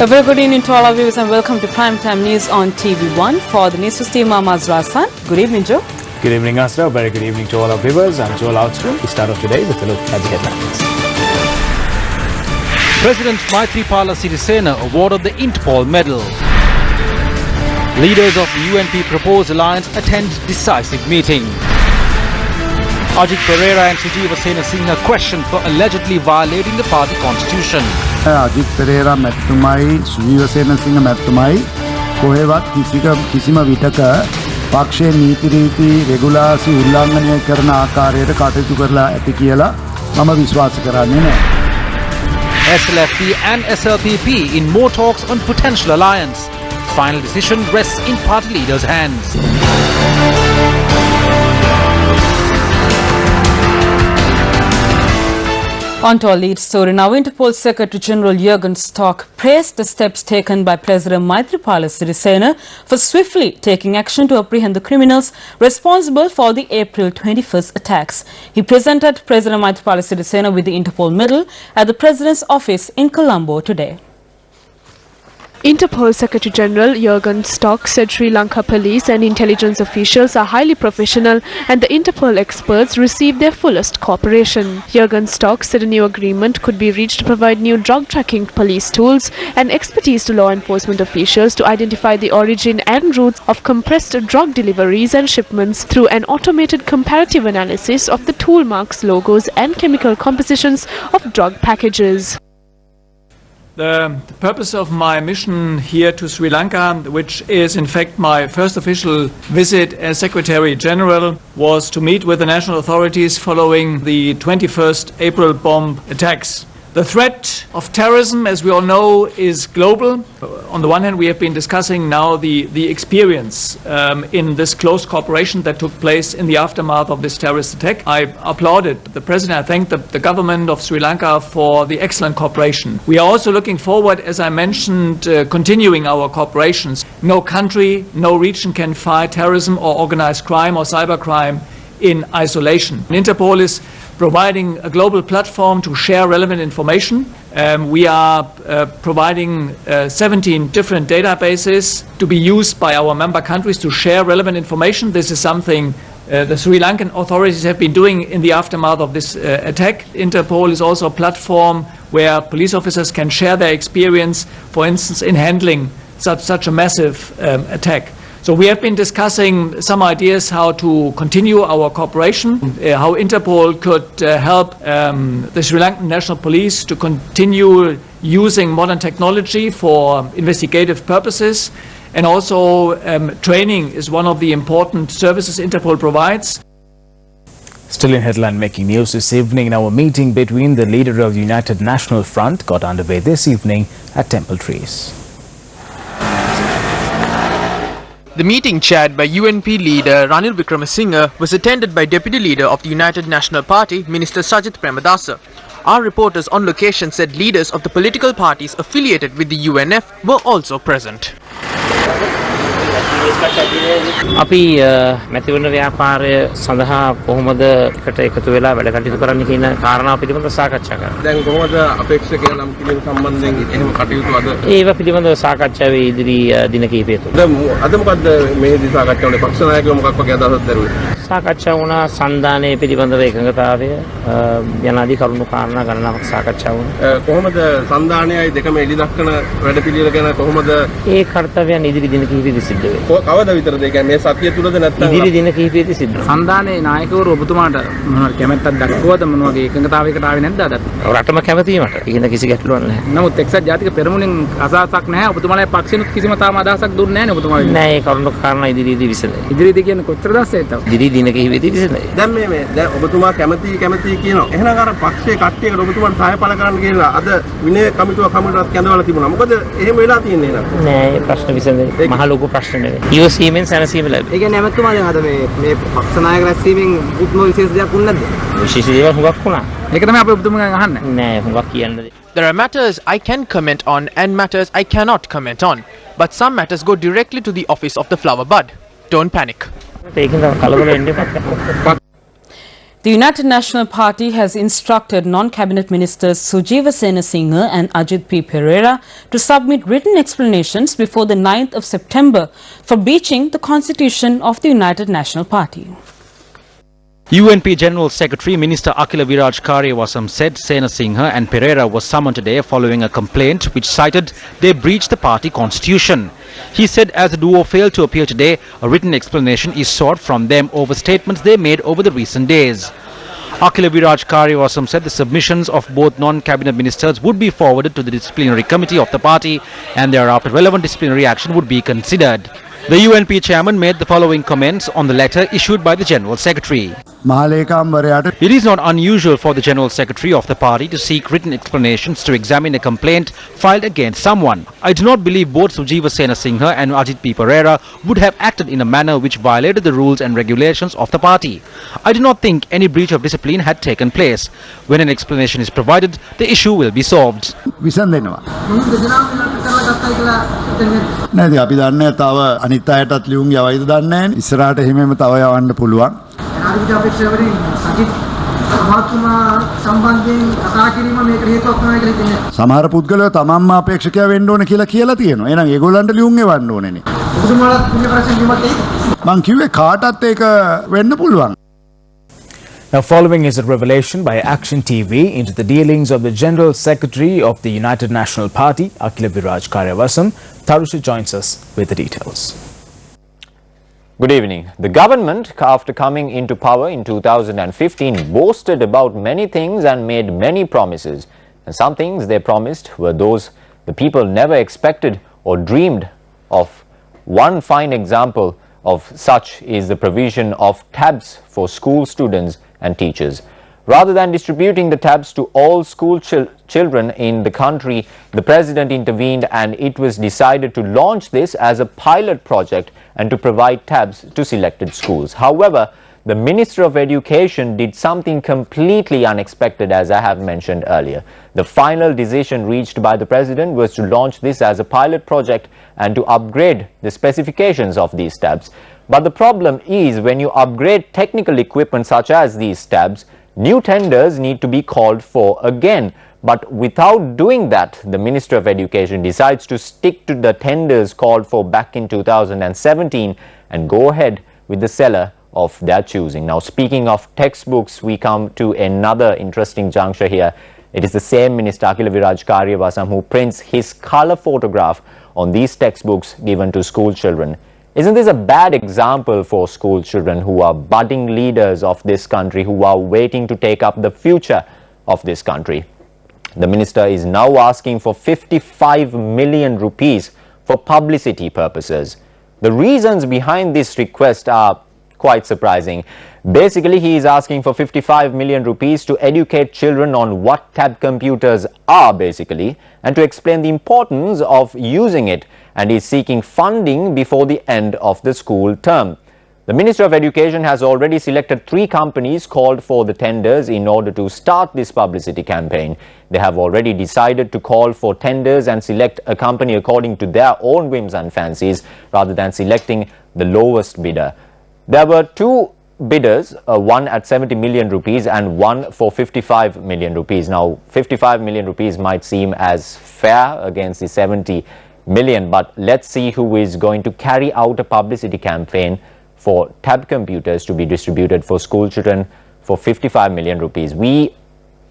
A very good evening to all of you and welcome to Primetime News on TV1 for the Newsfirst team. I'm Azra Hassan. Good evening, Joe. Good evening, Asra. Very good evening to all our viewers. I'm Joel Outstream. We start off today with a look at the headlines. President Maithripala Sirisena awarded the Interpol Medal. Leaders of the UNP proposed alliance attend decisive meeting. Ajit Pereira and Sujiva Senasinghe questioned for allegedly violating the party constitution. Ajit Pereira මැතිතුමයි Sujeewa Senasinghe මැතිතුමයි කොහෙවත් කිසිම විටක පක්ෂයේ නීති රීති රෙගුලාසි උල්ලංඝනය කරන ආකාරයට කටයුතු කරලා ඇති කියලා මම විශ්වාස කරන්නේ නැහැ. SLFP and SLPP in more talks on potential alliance. Final decision rests in party leaders' hands. On to our lead story now. Interpol Secretary General Jürgen Stock praised the steps taken by President Maithripala Sirisena for swiftly taking action to apprehend the criminals responsible for the April 21st attacks. He presented President Maithripala Sirisena with the Interpol Medal at the President's office in Colombo today. Interpol Secretary General Jürgen Stock said Sri Lanka police and intelligence officials are highly professional and the Interpol experts receive their fullest cooperation. Jürgen Stock said a new agreement could be reached to provide new drug tracking police tools and expertise to law enforcement officials to identify the origin and routes of compressed drug deliveries and shipments through an automated comparative analysis of the tool marks, logos and chemical compositions of drug packages. The purpose of my mission here to Sri Lanka, which is in fact my first official visit as Secretary General, was to meet with the national authorities following the 21st April bomb attacks. The threat of terrorism, as we all know, is global. On the one hand, we have been discussing now the experience in this close cooperation that took place in the aftermath of this terrorist attack. I applauded the President. I thank the government of Sri Lanka for the excellent cooperation. We are also looking forward, as I mentioned, continuing our cooperations. No country, no region can fight terrorism or organized crime or cybercrime in isolation. Interpol is providing a global platform to share relevant information. We are providing 17 different databases to be used by our member countries to share relevant information. This is something the Sri Lankan authorities have been doing in the aftermath of this attack. Interpol is also a platform where police officers can share their experience, for instance, in handling such a massive attack. So we have been discussing some ideas how to continue our cooperation, how Interpol could help the Sri Lankan National Police to continue using modern technology for investigative purposes. And also training is one of the important services Interpol provides. Still in headline making news this evening, our meeting between the leader of the United National Front got underway this evening at Temple Trees. The meeting chaired by UNP leader Ranil Wickremesinghe was attended by Deputy Leader of the United National Party, Minister Sajith Premadasa. Our reporters on location said leaders of the political parties affiliated with the UNF were also present. අපි මැතිවරණ ව්‍යාපාරය සඳහා කොහොමද එකට එකතු වෙලා වැඩ කටයුතු කරන්න කියන කාරණා පිළිබඳව සාකච්ඡා කරා. දැන් කොහොමද අපේක්ෂකයන් නම් පිළිවෙල සම්බන්ධයෙන් එහෙම කටයුතු අද ඒව පිළිබඳව සාකච්ඡා වේ ඉදිරි දින කිහිපය තුළ. දැන් අද මොකද්ද මේදී සාකච්ඡා වුණේ පක්ෂ නායකයෝ මොකක් වගේ අදහසක් දරුවේ? සාකච්ඡා වුණා සන්දානයේ පිළිබඳව එකඟතාවය යනාදී කරුණු කාරණා ගණනාවක් සාකච්ඡා වුණා. කොහොමද සන්දානයයි දෙකම එළි දක්වන වැඩ පිළිවෙල ගැන කොහොමද ඒ කාර්යයන් ඉදිරි දින කිහිපෙදී සිද්ධ වෙන්නේ? කවද විතරද ඒ කියන්නේ මේ සතිය තුලද නැත්නම් ඉදිරි දින කිහිපෙදී සිද්ධ වෙනවා. සන්දානයේ නායකවරු ඔබතුමාට මොනවද කැමැත්තක් දක්වවද මොන වගේ එකඟතාවයකට ආවේ නැද්ද අද? රටම කැමතියි මට. ඒකින කිසි ගැටලුවක් නැහැ. නමුත් එක්සත් ජාතික පෙරමුණෙන් අසාසක් නැහැ. ඔබතුමාලගේ පක්ෂෙනුත් කිසිම තාම අදහසක් දුන්නේ නැහැ නේ ඔබතුමාලගේ. නෑ ඒ කරුණු කාරණා ඉදිරියේදී විසඳයි. ඉදිරියේදී කියන්නේ කොච්චර දවසේද තව? ඉදිරි දින කිහිපෙදී විසඳයි. දැන් මේ දැන් ඔබතුමා කැමතියි කියනවා. එහෙනම් අර පක්ෂයේ කට්ටියකට ඔබතුමාට සහාය පළ කරන්න කියලා අද විනය කමිටුවක් කැඳවලා තිබුණා. මොකද එහෙම වෙලා තියෙන්නේ නේද? නෑ ඒ ප්‍රශ්න විසඳෙන්නේ මහ ලොකු ප්‍රශ්න නෙවෙයි. ඉවසීමෙන් සැනසීම ලැබෙයි. ඒ කියන්නේ එමෙතුමා දැන් අද මේ පක්ෂ නායක රැස්වීමෙන් උත්ම විශේෂ දෙයක් වුණ නැද්ද? විශේෂ දේවල් හුඟක් වුණා. ඒක තමයි අපි ඔබතුමාගෙන් අහන්නේ. නෑ හුඟක් කියන්නේ. There are matters I can comment on and matters I cannot comment on. But some matters go directly to the office of the flower bud. Don't panic. The United National Party has instructed non-cabinet ministers Sujiva Senasinghe and Ajit P. Pereira to submit written explanations before the 9th of September for breaching the constitution of the United National Party. UNP General Secretary Minister Akila Viraj Karyawasam said Senasinghe and Pereira was summoned today following a complaint which cited they breached the party constitution. He said as the duo failed to appear today, a written explanation is sought from them over statements they made over the recent days. Akila Viraj Karyawasam said the submissions of both non-cabinet ministers would be forwarded to the disciplinary committee of the party and thereafter relevant disciplinary action would be considered. The UNP chairman made the following comments on the letter issued by the General Secretary. It is not unusual for the General Secretary of the party to seek written explanations to examine a complaint filed against someone. I do not believe both Sujiva Senasinghe and Ajit P. Pereira would have acted in a manner which violated the rules and regulations of the party. I do not think any breach of discipline had taken place. When an explanation is provided, the issue will be solved. අපි දන්නේ තව අනිත් අයටත් ලියුම් යවයිද දන්නේ නැහැ. ඉස්සරහට හිමෙම තව යවන්න පුළුවන්. අනාගත අපේක්ෂාවලින් සජිත් මහත්මයා සම්බන්ධයෙන් කතා කිරීම මේකට හේතුවක් තමයි කියලා හිතන්නේ. සමහර පුද්ගලයෝ තමන්ම අපේක්ෂකයා වෙන්න ඕන කියලා තියෙනවා. එහෙනම් ඒගොල්ලන්ට ලියුම් එවන්න ඕනේනේ. ඔබතුමාලා පුණ්‍ය ප්‍රශ්න ලියුමක් එයි. මං කිව්වේ කාටත් ඒක වෙන්න පුළුවන්. Now, following is a revelation by Action TV into the dealings of the General Secretary of the United National Party, Akila Viraj Karyawasam. Tarusha joins us with the details. Good evening. The government, after coming into power in 2015, boasted about many things and made many promises. And some things they promised were those the people never expected or dreamed of. One fine example of such is the provision of tabs for school students and teachers. Rather than distributing the tabs to all school children in the country, the president intervened and it was decided to launch this as a pilot project and to provide tabs to selected schools. However, the Minister of Education did something completely unexpected, as I have mentioned earlier. The final decision reached by the president was to launch this as a pilot project and to upgrade the specifications of these tabs. But the problem is, when you upgrade technical equipment such as these tabs, new tenders need to be called for again. But without doing that, the Minister of Education decides to stick to the tenders called for back in 2017 and go ahead with the seller of their choosing. Now, speaking of textbooks, we come to another interesting juncture here. It is the same Minister, Akila Viraj Karyawasam, who prints his color photograph on these textbooks given to school children. Isn't this a bad example for school children who are budding leaders of this country, who are waiting to take up the future of this country? The minister is now asking for 55 million rupees for publicity purposes. The reasons behind this request are quite surprising. Basically, he is asking for 55 million rupees to educate children on what tab computers are basically and to explain the importance of using it, and is seeking funding before the end of the school term. The Minister of Education has already selected 3 companies called for the tenders in order to start this publicity campaign. They have already decided to call for tenders and select a company according to their own whims and fancies rather than selecting the lowest bidder. There were 2 bidders, one at 70 million rupees and one for 55 million rupees. Now, 55 million rupees might seem as fair against the 70 million, but let's see who is going to carry out a publicity campaign for tab computers to be distributed for school children for 55 million rupees. We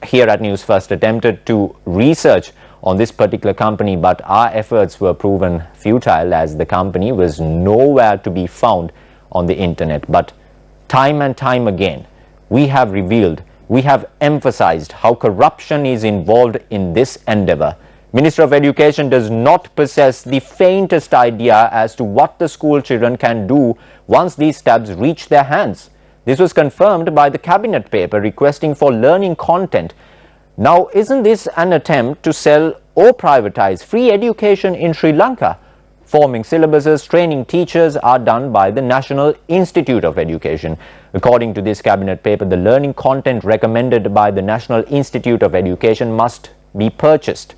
here at News First attempted to research on this particular company, but our efforts were proven futile as the company was nowhere to be found on the internet. But time and time again, we have revealed, we have emphasized how corruption is involved in this endeavor. Minister of Education does not possess the faintest idea as to what the school children can do once these tabs reach their hands. This was confirmed by the cabinet paper requesting for learning content. Now, isn't this an attempt to sell or privatize free education in Sri Lanka? Forming syllabuses, training teachers are done by the National Institute of Education. According to this cabinet paper, the learning content recommended by the National Institute of Education must be purchased.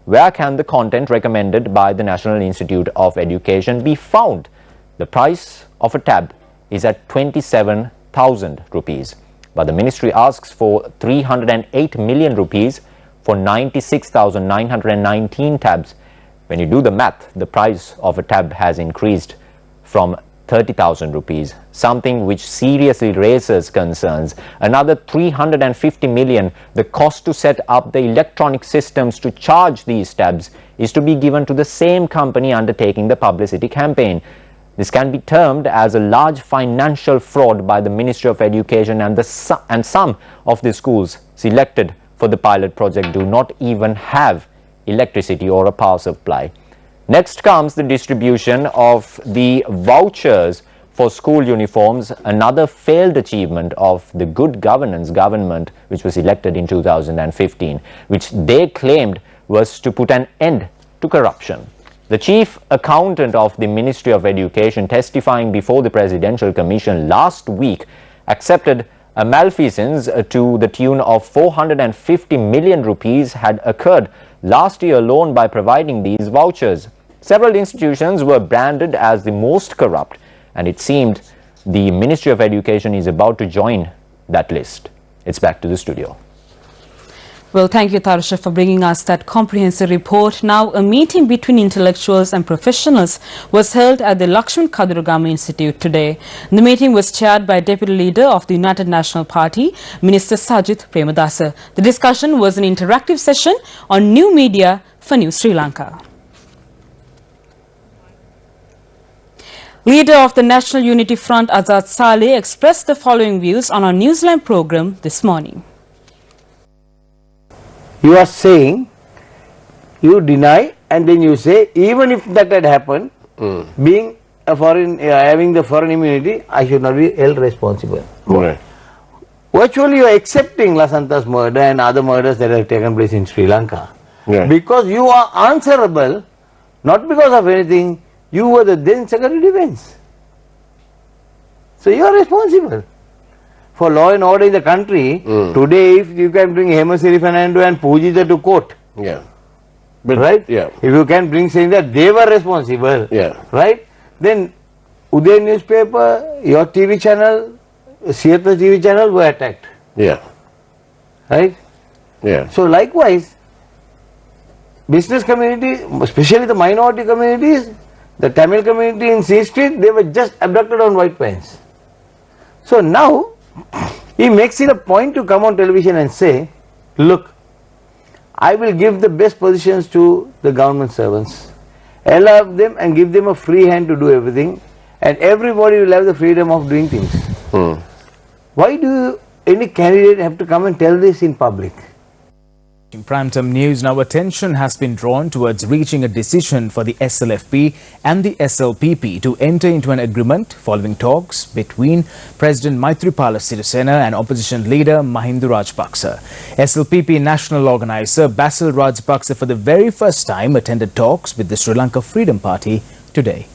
Where can the content recommended by the National Institute of Education be found? The price of a tab is at 27,000 rupees. but the ministry asks for 308 million rupees for 96,919 tabs. When you do the math, the price of a tab has increased from 30,000 rupees, something which seriously raises concerns. Another 350 million, the cost to set up the electronic systems to charge these tabs, is to be given to the same company undertaking the publicity campaign. This can be termed as a large financial fraud by the Ministry of Education, and some of the schools selected for the pilot project do not even have electricity or a power supply. Next comes the distribution of the vouchers for school uniforms, another failed achievement of the good governance government which was elected in 2015, which they claimed was to put an end to corruption. The chief accountant of the Ministry of Education, testifying before the Presidential Commission last week, accepted a malfeasance to the tune of 450 million rupees had occurred last year alone by providing these vouchers. Several institutions were branded as the most corrupt, and it seemed the Ministry of Education is about to join that list. It's back to the studio. Well, thank you, Tarusha, for bringing us that comprehensive report. Now, a meeting between intellectuals and professionals was held at the Lakshman Kaduragama Institute today. The meeting was chaired by Deputy Leader of the United National Party, Minister Sajith Premadasa. The discussion was an interactive session on new media for New Sri Lanka. Leader of the National Unity Front, Azad Saleh, expressed the following views on our Newsline program this morning. You are saying, you deny, and then you say, even if that had happened, being a foreign, having the foreign immunity, I should not be held responsible. Right. Virtually, you are accepting Lasanta's murder and other murders that have taken place in Sri Lanka. Yeah. Because you are answerable, not because of anything, you were the then Secretary of Defense. So you are responsible for law and order in the country. Today, if you can bring Hemasiri Fernando and Pujita to court, Yeah. right? Yeah. If you can bring saying that they were responsible, Yeah. right? Then Uday newspaper, your TV channel, Seattle TV channel were attacked, Yeah. right? Yeah. So likewise, business community, especially the minority communities, the Tamil community in C Street, they were just abducted on white pants. So now, he makes it a point to come on television and say, look, I will give the best positions to the government servants, allow them and give them a free hand to do everything, and everybody will have the freedom of doing things. Why do any candidate have to come and tell this in public? In primetime news, now attention has been drawn towards reaching a decision for the SLFP and the SLPP to enter into an agreement following talks between President Maithripala Sirisena and opposition leader Mahinda Rajapaksa. SLPP national organizer Basil Rajapaksa for the very first time attended talks with the Sri Lanka Freedom Party today.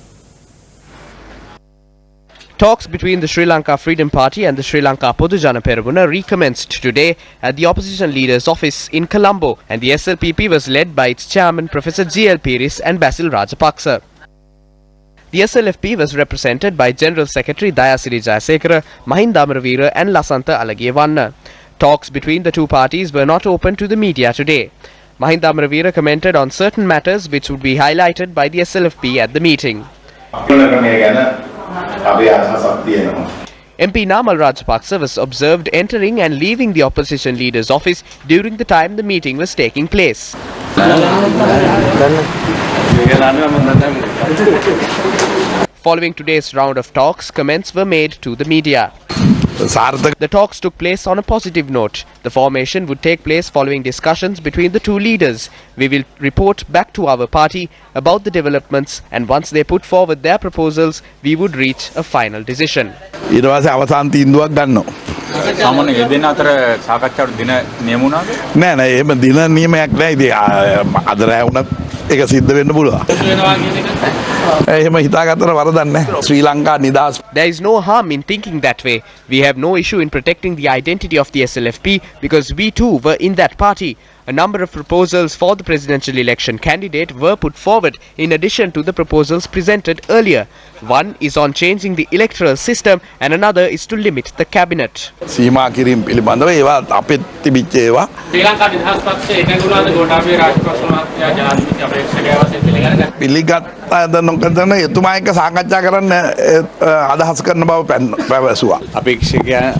Talks between the Sri Lanka Freedom Party and the Sri Lanka Podujana Peramuna recommenced today at the opposition leader's office in Colombo, and the SLPP was led by its chairman Professor G.L. Piris and Basil Rajapaksa. The SLFP was represented by General Secretary Dayasiri Jayasekara, Mahinda Amaravira and Lasantha Alagiyawanna. Talks between the two parties were not open to the media today. Mahinda Amaravira commented on certain matters which would be highlighted by the SLFP at the meeting. MP Namal Rajapaksa was observed entering and leaving the opposition leader's office during the time the meeting was taking place. Following today's round of talks, comments were made to the media. The talks took place on a positive note. The formation would take place following discussions between the two leaders. We will report back to our party about the developments, and once they put forward their proposals, we would reach a final decision. ඒක සිද්ධ වෙන්න පුළුවන්. එහෙම හිතාගත්තට වරදක් නැහැ. ශ්‍රී ලංකා නිදහස්. There is no harm in thinking that way. We have no issue in protecting the identity of the SLFP because we too were in that party. A number of proposals for the presidential election candidate were put forward in addition to the proposals presented earlier. One is on changing the electoral system and another is to limit the cabinet. සීමා කිරීම පිළිබඳව ඒවා අපිට තිබිච්ච ඒවා. ශ්‍රී ලංකා නිදහස් පක්ෂයේ එකඟුණාද ගෝඨාභය රාජපක්ෂ මහත්තයා ජනාධිපති අපේක්ෂකයා වශයෙන් පිළිගන්නේ? පිළිගත්තද නොකදන එතුමා එක්ක සාකච්ඡා කරන්න අදහස් කරන බව පැවසුවා. අපේක්ෂකයා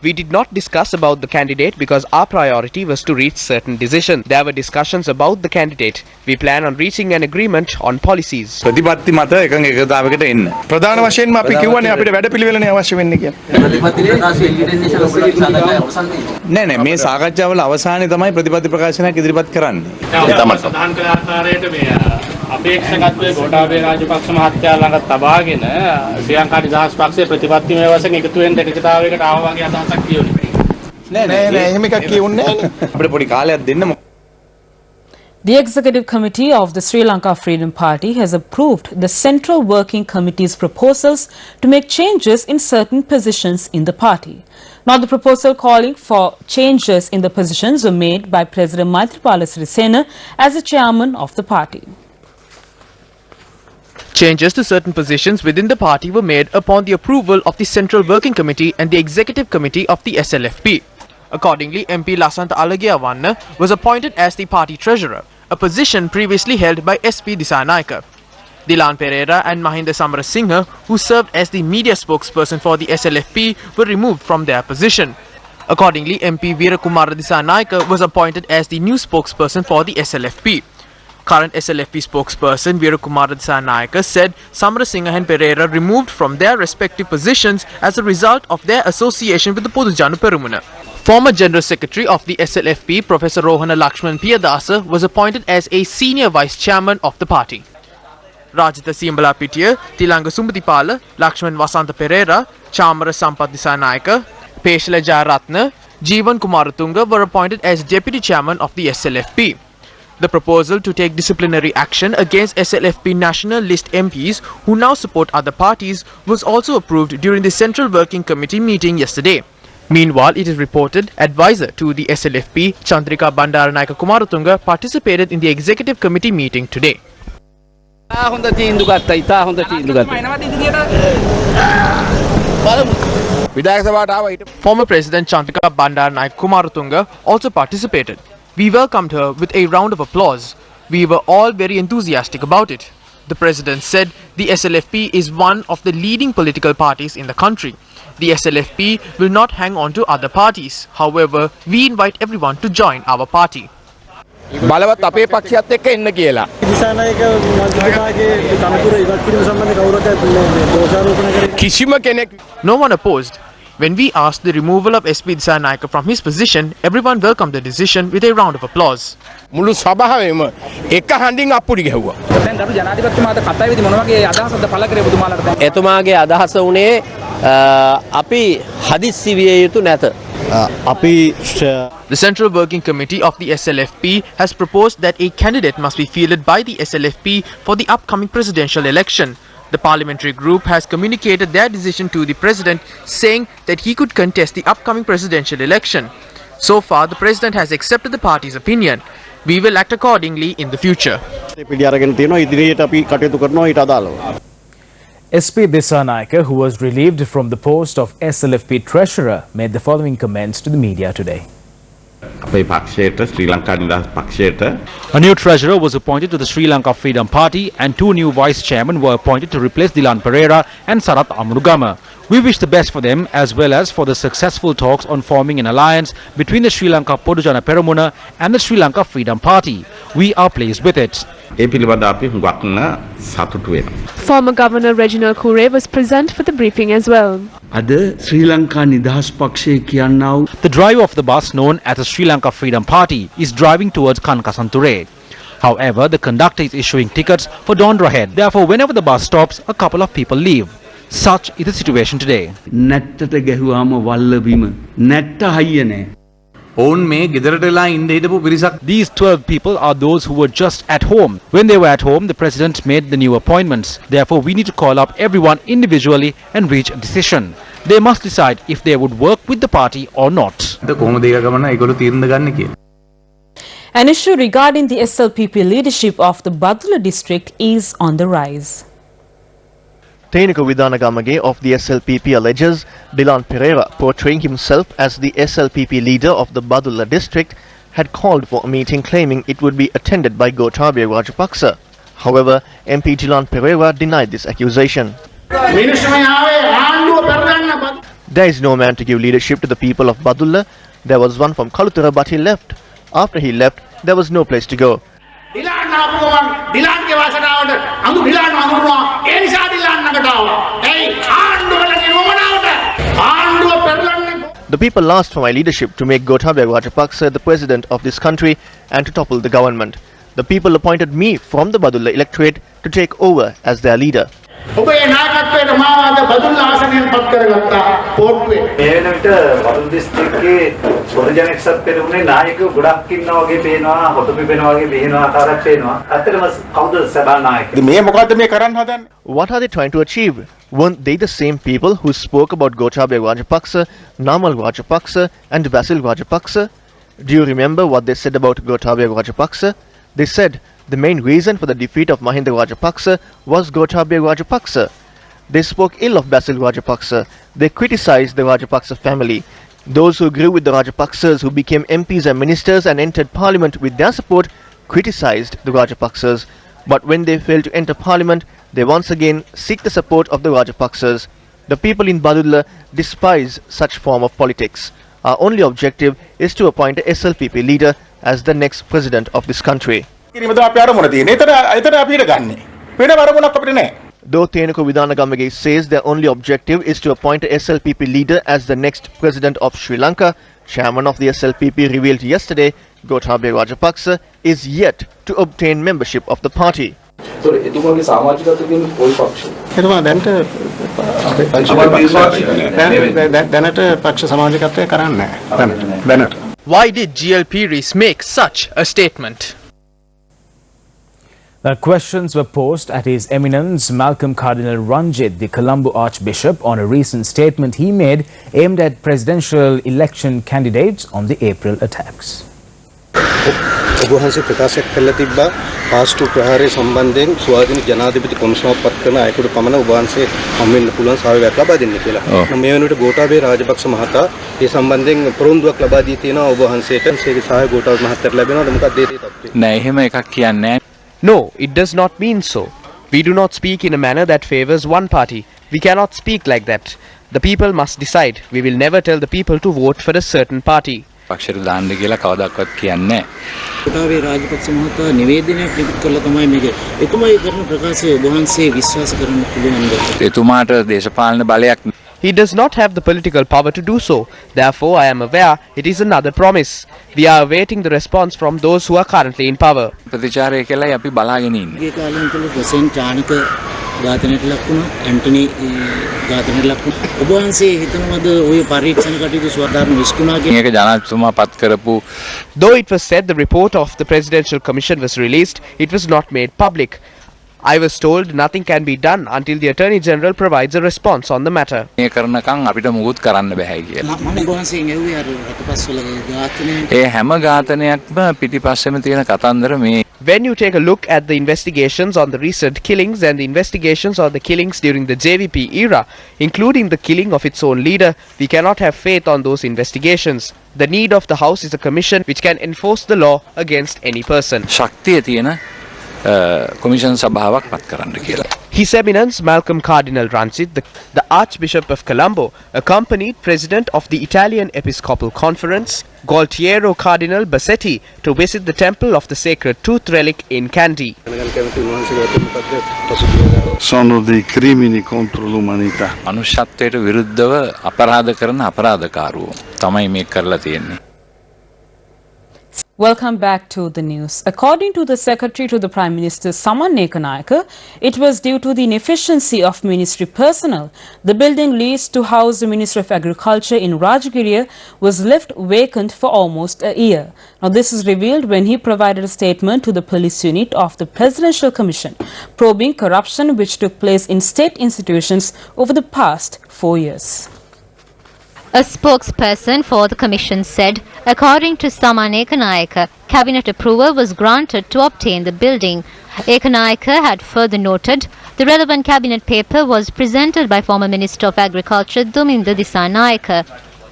We did not discuss about the candidate because our priority was to reach certain decisions. There were discussions about the candidate. We plan on reaching an agreement on policies. ප්‍රතිපත්ති මත එකඟතාවයකට එන්න. ප්‍රධාන වශයෙන්ම අපි කියවනේ අපිට වැඩපිළිවෙලනේ අවශ්‍ය වෙන්නේ කියලා. නෑ නෑ මේ සාකච්ඡාවල අවසානයේ තමයි ප්‍රතිපත්ති ප්‍රකාශනයක් ඉදිරිපත් කරන්නේ. ඒ තමයි සඳහන් කළ ආකාරයට මේ අපේක්ෂකත්වයේ ගෝඨාභය රාජපක්ෂ මහත්තයා ළඟ තබාගෙන ශ්‍රී ලංකා නිදහස් පක්ෂයේ ප්‍රතිපත්තිමය වශයෙන් එකතු වෙන්න එකතාවයකට ආවා වගේ අදහසක් කියුනේ. නෑ එහෙම එකක් කියුන්නේ නෑ. අපිට පොඩි කාලයක් දෙන්න. The Executive Committee of the Sri Lanka Freedom Party has approved the Central Working Committee's proposals to make changes in certain positions in the party. Now, the proposal calling for changes in the positions were made by President Maithripala Sirisena as the chairman of the party. Changes to certain positions within the party were made upon the approval of the Central Working Committee and the Executive Committee of the SLFP. Accordingly, MP Lasantha Alagiyawanna was appointed as the party treasurer, a position previously held by SP Dissanayake. Dilan Pereira and Mahinda Samarasinghe, who served as the media spokesperson for the SLFP, were removed from their position. Accordingly, MP Veerakumara Dissanayake was appointed as the new spokesperson for the SLFP. Current SLFP spokesperson Veerakumara Dissanayake said Samarasinghe and Pereira removed from their respective positions as a result of their association with the Podujana Perumuna. Former General Secretary of the SLFP, Professor Rohana Lakshman Piyadasa, was appointed as a senior vice chairman of the party. Rajitha Siambala Pitiya, Tilanga Sumbadipala, Lakshman Vasantha Pereira, Chamara Sampath Dissanayake, Peshala Jayaratne, Jeevan Kumaratunga were appointed as deputy chairman of the SLFP. The proposal to take disciplinary action against SLFP national list MPs who now support other parties was also approved during the Central Working Committee meeting yesterday. Meanwhile, it is reported advisor to the SLFP, Chandrika Bandaranayake Kumaratunga, participated in the Executive Committee meeting today. Former President Chandrika Bandaranayake Kumaratunga also participated. We welcomed her with a round of applause. We were all very enthusiastic about it. The President said the SLFP is one of the leading political parties in the country. The SLFP will not hang on to other parties. However, we invite everyone to join our party. බලවත් අපේ පක්ෂයත් එක්ක එන්න කියලා. කිසිම කෙනෙක් No one opposed. When we asked the removal of SP Dissanayake from his position, everyone welcomed the decision with a round of applause. මුළු සභාවෙම එක හඬින් අප්පුඩි ගැහුවා. දැන් ගරු ජනාධිපතිතුමාට කතා වෙදි මොන වගේ අදහසක්ද පළ කරේ ඔබතුමාලට දැන්? එතුමාගේ අදහස උනේ අපි හදිස්සි විය යුතු නැත. The Central Working Committee of the SLFP has proposed that a candidate must be fielded by the SLFP for the upcoming presidential election. The parliamentary group has communicated their decision to the president, saying that he could contest the upcoming presidential election. So far, the president has accepted the party's opinion. We will act accordingly in the future. SP Dissanayake, who was relieved from the post of SLFP treasurer, made the following comments to the media today. A new treasurer was appointed to the Sri Lanka Freedom Party and two new vice chairmen were appointed to replace Dilan Pereira and Sarath Amrugama. We wish the best for them as well as for the successful talks on forming an alliance between the Sri Lanka Podujana Peramuna and the Sri Lanka Freedom Party. We are pleased with it. Former Governor Reginald Kure was present for the briefing as well. The driver of the bus, known as the Sri Lanka Freedom Party, is driving towards Kankasanture. However, the conductor is issuing tickets for Dondra Head. Therefore, whenever the bus stops, a couple of people leave. Such is the situation today. These 12 people are those who were just at home. When they were at home, the president made the new appointments. Therefore, we need to call up everyone individually and reach a decision. They must decide if they would work with the party or not. An issue regarding the SLPP leadership of the Badula district is on the rise. Theniko Vidanagamage of the SLPP alleges Dilan Pereira, portraying himself as the SLPP leader of the Badula district, had called for a meeting claiming it would be attended by Gotabaya Rajapaksa. However, MP Dilan Pereira denied this accusation. There is no man to give leadership to the people of Badula. There was one from Kalutara, but he left. After he left, there was no place to go. The people asked for my leadership to make Gotabaya Rajapaksa the president of this country and to topple the government. The people appointed me from the Badula electorate to take over as their leader. What are they trying to achieve? Weren't they the same people who spoke about Gotabaya Rajapaksa, Namal Rajapaksa and Basil Rajapaksa? Do you remember what they said about Gotabaya Rajapaksa? They said the main reason for the defeat of Mahinda Rajapaksa was Gotabaya Rajapaksa. They spoke ill of Basil Rajapaksa. They criticized the Rajapaksa family. Those who grew with the Rajapaksas, who became MPs and ministers and entered parliament with their support, criticized the Rajapaksas. But when they failed to enter parliament, they once again seek the support of the Rajapaksas. The people in Badula despise such form of politics. Our only objective is to appoint a SLPP leader as the next president of this country. Though Theniko Vidanagamage says their only objective is to appoint a SLPP leader as the next president of Sri Lanka, chairman of the SLPP revealed yesterday Gotabaya Rajapaksa is yet to obtain membership of the party. Why did GLP make such a statement? The questions were posed at His Eminence Malcolm Cardinal Ranjit, the Colombo Archbishop, on a recent statement he made aimed at presidential election candidates on the April attacks. ඔබවහන්සේ ප්‍රකාශයක් කළා තිබ්බා පාස්ටු ප්‍රහාරය සම්බන්ධයෙන් ස්වාධීන ජනාධිපති කොමිසමක් පත් කරන අයෙකුට පමණ ඔබවහන්සේ හම් වෙන්න පුළුවන් සහයෝගයක් ලබා දෙන්න කියලා. මේ වෙනුවට ගෝඨාභය රාජපක්ෂ මහතා ඒ සම්බන්ධයෙන් පොරොන්දුවක් ලබා දී තියෙනවා ඔබවහන්සේට. ඒකේ සහාය ගෝඨාභය මහත්තයාට ලැබෙනවද මොකක්ද ඒ තත්ත්වය? නෑ එහෙම එකක් කියන්නේ නෑ. No, it does not mean so. We do not speak in a manner that favors one party. We cannot speak like that. The people must decide. We will never tell the people to vote for a certain party. පක්ෂයට දාන්න කියලා කවදාවත් කියන්නේ නැහැ. ගෝඨාභය රාජපක්ෂ මහතා නිවේදනයක් නිකුත් කළා තමයි මේක. එතුමායි කරන ප්‍රකාශය ඔබ වහන්සේ විශ්වාස කරන්න පුළුවන්ද? එතුමාට දේශපාලන බලයක් He does not have the political power to do so. Therefore, I am aware it is another promise. We are awaiting the response from those who are currently in power. ප්‍රතිචාරය කළයි අපි බලාගෙන ඉන්නේ. ඒ කාලෙන් තුල ප්‍රසෙන්ට් චානක ඝාතනයට ලක් වුණා, ඇන්ටනි ඝාතනයට ලක් වුණා. ඔබ වහන්සේ හිතනවද ওই පරීක්ෂණ කටයුතු සාධාරණ විශ්කුණා කියන මේක ජනාධිපතිතුමා පත් කරපු Though it was said the report of the Presidential Commission was released, it was not made public. I was told nothing can be done until the Attorney General provides a response on the matter. මේ කරනකම් අපිට මුකුත් කරන්න බෑ කියලා. මම ඔබ වහන්සේගෙන් ඇහුවේ අර රටපස්වල ඝාතනය. ඒ හැම ඝාතනයක්ම පිටිපස්සෙම තියෙන කතන්දර මේ. When you take a look at the investigations on the recent killings and the investigations on the killings during the JVP era, including the killing of its own leader, we cannot have faith on those investigations. The need of the House is a commission which can enforce the law against any person. ශක්තිය තියෙන commission සභාවක් පත් කරන්න කියලා. His Eminence Malcolm Cardinal Ranjit, the Archbishop of Colombo, accompanied President of the Italian Episcopal Conference, Gualtiero Cardinal Bassetti, to visit the temple of the Sacred Tooth Relic in Kandy. Sono dei crimini contro l'umanità. මනුෂ්‍යත්වයට විරුද්ධව අපරාධ කරන අපරාධකාරවෝ තමයි මේක කරලා තියෙන්නේ. Welcome back to the news. According to the Secretary to the Prime Minister, Saman Ekanayake, it was due to the inefficiency of ministry personnel. The building leased to house the Ministry of Agriculture in Rajgiriya was left vacant for almost a year. Now, this is revealed when he provided a statement to the police unit of the Presidential Commission, probing corruption which took place in state institutions over the past 4 years. A spokesperson for the Commission said, according to Saman Ekanayake, cabinet approval was granted to obtain the building. Ekanayake had further noted, the relevant cabinet paper was presented by former Minister of Agriculture Duminda Dissanayake.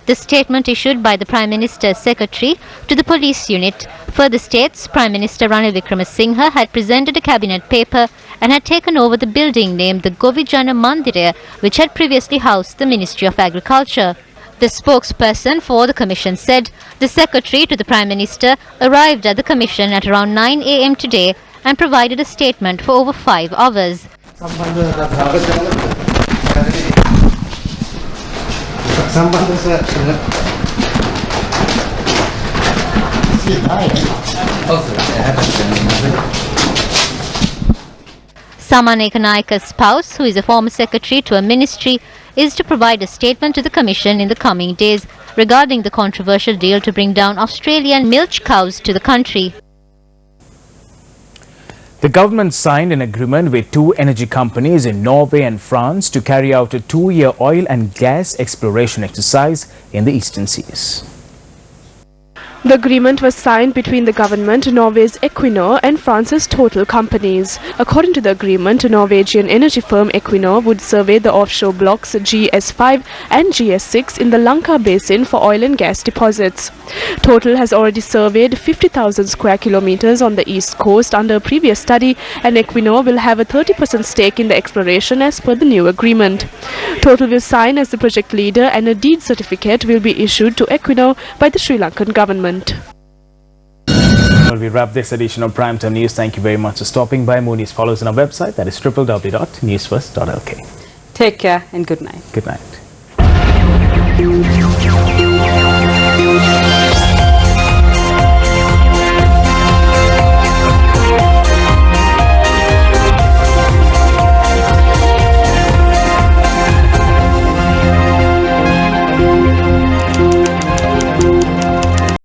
The statement issued by the Prime Minister's Secretary to the police unit further states Prime Minister Ranil Wickremesinghe had presented a cabinet paper and had taken over the building named the Govijana Mandira, which had previously housed the Ministry of Agriculture. The spokesperson for the Commission said the Secretary to the Prime Minister arrived at the Commission at around 9 a.m. today and provided a statement for over 5 hours. Saman Ekanayake's spouse, who is a former secretary to a ministry, is to provide a statement to the Commission in the coming days regarding the controversial deal to bring down Australian milch cows to the country. The government signed an agreement with 2 energy companies in Norway and France to carry out a 2-year oil and gas exploration exercise in the eastern seas. The agreement was signed between the government, Norway's Equinor and France's Total companies. According to the agreement, Norwegian energy firm Equinor would survey the offshore blocks GS5 and GS6 in the Lanka basin for oil and gas deposits. Total has already surveyed 50,000 square kilometers on the east coast under a previous study, and Equinor will have a 30% stake in the exploration as per the new agreement. Total will sign as the project leader, and a deed certificate will be issued to Equinor by the Sri Lankan government. Well, we wrap this edition of Primetime News. Thank you very much for stopping by. More news follows on our website, that is www.newsfirst.lk. Take care and good night. Good night.